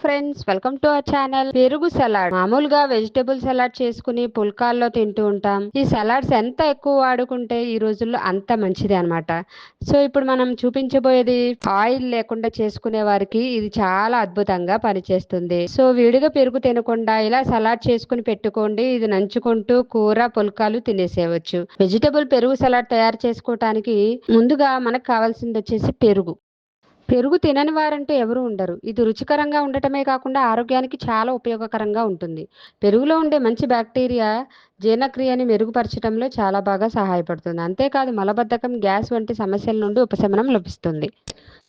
Friends, welcome to our channel. పెరుగు salad మామూలుగా vegetable salad చేసుకుని పుల్కాల్లో తింటూ ఉంటాం. ఈ సలాడ్స్ ఎంత ఎక్కువ వాడుకుంటే ఈ రోజుల్లో అంత మంచిది అన్నమాట. సో ఇప్పుడు మనం చూపించబోయేది ఆయిల్ లేకుండా చేసుకునే వారికి ఇది చాలా అద్భుతంగా పనిచేస్తుంది. సో విడిగా పెరుగు తినకుండా ఇలా సలాడ్ చేసుకుని పెట్టుకోండి. ఇది నంచుకుంటూ కూర పుల్కాలు తినేసేయవచ్చు. వెజిటబుల్ పెరుగు సలాడ్ తయారు చేసుకోవటానికి ముందుగా మనకు కావాల్సింది వచ్చేసి పెరుగు. పెరుగు తినని వారంటూ ఎవరు ఉండరు. ఇది రుచికరంగా ఉండటమే కాకుండా ఆరోగ్యానికి చాలా ఉపయోగకరంగా ఉంటుంది. పెరుగులో ఉండే మంచి బ్యాక్టీరియా జీర్ణక్రియని మెరుగుపరచడంలో చాలా బాగా సహాయపడుతుంది. అంతేకాదు మలబద్ధకం, గ్యాస్ వంటి సమస్యల నుండి ఉపశమనం లభిస్తుంది.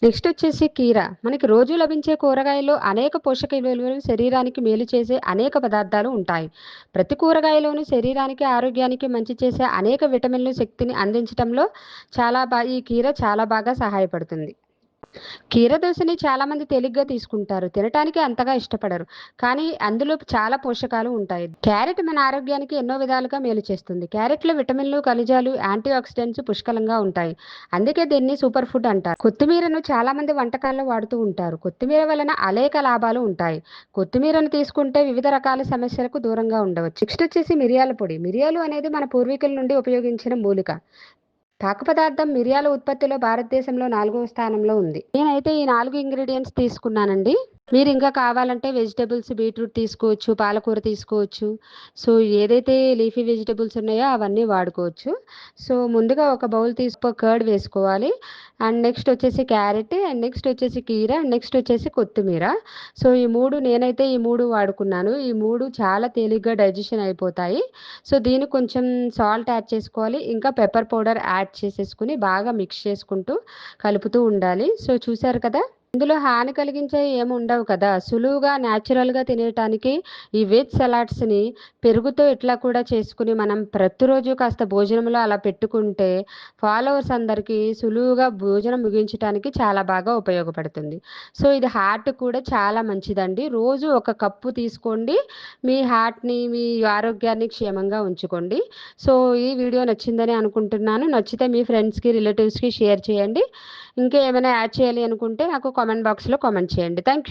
నెక్స్ట్ వచ్చేసి కీర. మనకి రోజు లభించే కూరగాయల్లో అనేక పోషక విలువలు, శరీరానికి మేలు చేసే అనేక పదార్థాలు ఉంటాయి. ప్రతి కూరగాయలోనూ శరీరానికి, ఆరోగ్యానికి మంచి చేసే అనేక విటమిన్లు, శక్తిని అందించడంలో ఈ కీర చాలా బాగా సహాయపడుతుంది. కీర దోసని చాలామంది తేలిగ్గా తీసుకుంటారు. తినటానికి అంతగా ఇష్టపడరు. కానీ అందులో చాలా పోషకాలు ఉంటాయి. క్యారెట్ మన ఆరోగ్యానికి ఎన్నో విధాలుగా మేలు చేస్తుంది. క్యారెట్లో విటమిన్లు, ఖనిజాలు, యాంటీ ఆక్సిడెంట్స్ పుష్కలంగా ఉంటాయి. అందుకే దీన్ని సూపర్ ఫుడ్ అంటారు. కొత్తిమీరను చాలామంది వంటకాల్లో వాడుతూ ఉంటారు. కొత్తిమీర వలన అనేక లాభాలు ఉంటాయి. కొత్తిమీరను తీసుకుంటే వివిధ రకాల సమస్యలకు దూరంగా ఉండవచ్చు. నెక్స్ట్ వచ్చేసి మిరియాల పొడి. మిరియాలు అనేది మన పూర్వీకుల నుండి ఉపయోగించిన మూలిక. పాక పదార్థం మిరియాల ఉత్పత్తిలో భారతదేశంలో 4వ స్థానంలో ఉంది. నేనైతే ఈ 4 ఇంగ్రీడియంట్స్ తీసుకున్నానండి. మీరు ఇంకా కావాలంటే వెజిటబుల్స్ బీట్రూట్ తీసుకోవచ్చు, పాలకూర తీసుకోవచ్చు. సో ఏదైతే లీఫీ వెజిటబుల్స్ ఉన్నాయో అవన్నీ వాడుకోవచ్చు. సో ముందుగా ఒక బౌల్ కర్డ్ వేసుకోవాలి. అండ్ నెక్స్ట్ వచ్చేసి క్యారెట్, అండ్ నెక్స్ట్ వచ్చేసి కీర, అండ్ నెక్స్ట్ వచ్చేసి కొత్తిమీర. సో నేనైతే ఈ 3 వాడుకున్నాను. ఈ 3 చాలా తేలిగ్గా డైజెషన్ అయిపోతాయి. సో దీనికి కొంచెం సాల్ట్ యాడ్ చేసుకోవాలి. ఇంకా పెప్పర్ పౌడర్ యాడ్ చేసేసుకుని బాగా మిక్స్ చేసుకుంటూ కలుపుతూ ఉండాలి. సో చూసారు కదా, ఇందులో హాని కలిగించే ఏమి ఉండవు కదా. సులువుగా న్యాచురల్గా తినేయటానికి ఈ వెజ్ సలాడ్స్ని పెరుగుతో ఇట్లా కూడా చేసుకుని మనం ప్రతిరోజు కాస్త భోజనంలో అలా పెట్టుకుంటే ఫాలోవర్స్ అందరికీ సులువుగా భోజనం ముగించడానికి చాలా బాగా ఉపయోగపడుతుంది. సో ఇది హార్ట్ కూడా చాలా మంచిదండి. రోజు ఒక కప్పు తీసుకోండి. మీ హార్ట్ని, మీ ఆరోగ్యాన్ని క్షేమంగా ఉంచుకోండి. సో ఈ వీడియో నచ్చిందని అనుకుంటున్నాను. నచ్చితే మీ ఫ్రెండ్స్కి, రిలేటివ్స్కి షేర్ చేయండి. ఇంకా ఏమైనా యాడ్ చేయాలి అనుకుంటే నాకు కామెంట్ బాక్స్లో కామెంట్ చేయండి. Thank you.